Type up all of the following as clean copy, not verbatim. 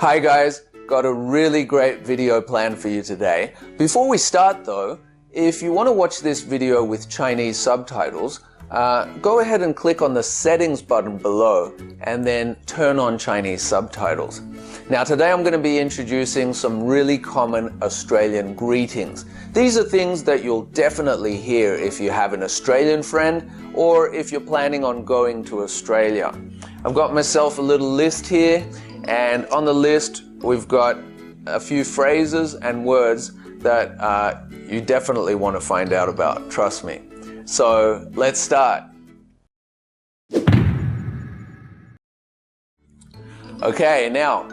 Hi guys, got a really great video planned for you today. Before we start though, if you want to watch this video with Chinese subtitles, go ahead and click on the settings button below and then turn on Chinese subtitles. Now today I'm going to be introducing some really common Australian greetings. These are things that you'll definitely hear if you have an Australian friend or if you're planning on going to Australia. I've got myself a little list here, and on the list we've got a few phrases and words that you definitely want to find out about, trust me. So let's start. Okay, now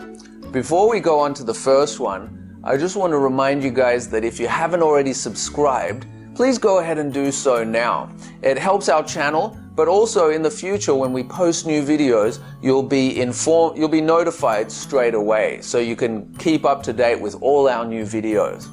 before we go on to the first one, I just want to remind you guys that if you haven't already subscribed, please go ahead and do so now. It helps our channel, but also in the future when we post new videos, you'll be notified straight away, so you can keep up to date with all our new videos.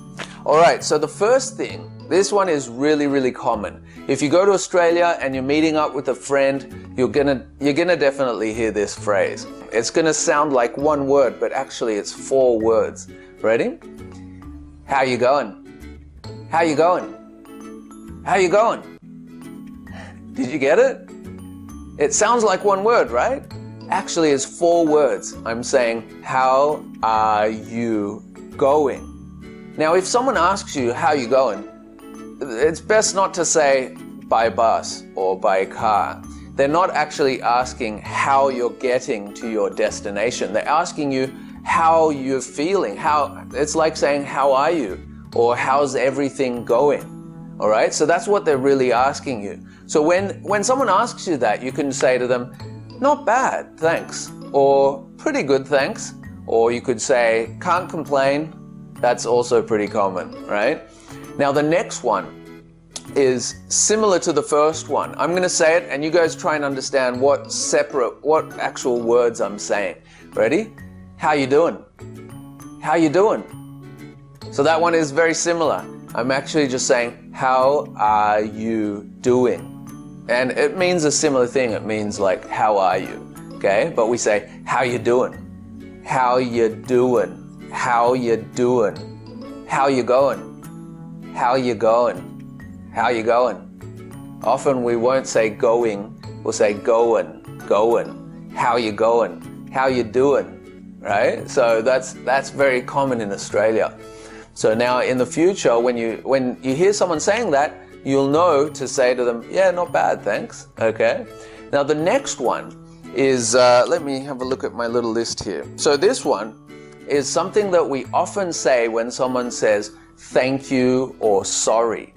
Alright, so the first thing, this one is really common. If you go to Australia and you're meeting up with a friend, you're gonna definitely hear this phrase. It's gonna sound like one word, but actually it's 4 words. Ready? How you going? How you going? How you going? Did you get it? It sounds like one word, right? Actually, it's 4 words. I'm saying, how are you going? Now, if someone asks you, how you going? It's best not to say by bus or by car. They're not actually asking how you're getting to your destination. They're asking you how you're feeling. It's like saying, how are you? Or how's everything going? All right, so that's what they're really asking you. So when someone asks you that, you can say to them, not bad, thanks, or pretty good, thanks, or you could say, can't complain. That's also pretty common, right? Now the next one is similar to the first one. I'm going to say it and you guys try and understand what actual words I'm saying. Ready? How you doing? How you doing? So that one is very similar. I'm actually just saying, how are you doing? And it means a similar thing. It means like, how are you? Okay, but we say, how you doing? How you doing? How you doing? How you going? How you going? How you going? Often we won't say going, we'll say going. How you going? How you doing? Right? So that's very common in Australia. So now in the future, when you hear someone saying that, you'll know to say to them, yeah, not bad, thanks. Okay. Now the next one is, let me have a look at my little list here. So this one is something that we often say when someone says thank you or sorry.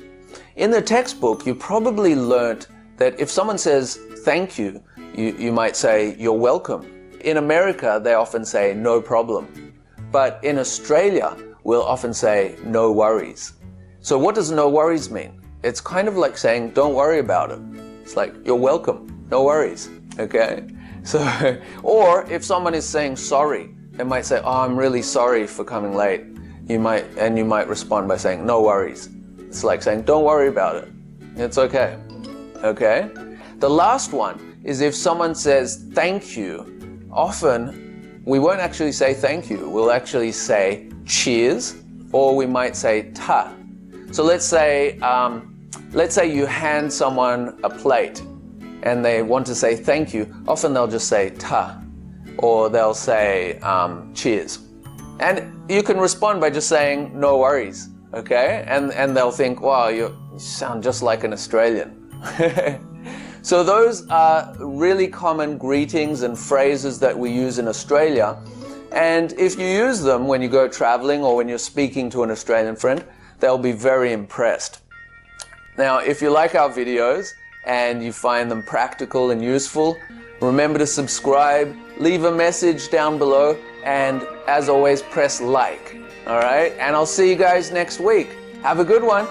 In the textbook, you probably learnt that if someone says thank you, you might say you're welcome. In America, they often say no problem. But in Australia, we'll often say no worries. So what does no worries mean? It's kind of like saying don't worry about it. It's like you're welcome, no worries, okay? So, or if someone is saying sorry, they might say, oh, I'm really sorry for coming late. You might respond by saying no worries. It's like saying don't worry about it. It's okay, okay? The last one is if someone says thank you, often we won't actually say thank you. We'll actually say cheers, or we might say ta. So let's say you hand someone a plate and they want to say thank you. Often they'll just say ta, or they'll say cheers. And you can respond by just saying no worries, okay? And they'll think, wow, you sound just like an Australian. So those are really common greetings and phrases that we use in Australia. And if you use them when you go traveling or when you're speaking to an Australian friend, they'll be very impressed. Now, if you like our videos and you find them practical and useful, remember to subscribe, leave a message down below, and as always, press like. All right? And I'll see you guys next week. Have a good one.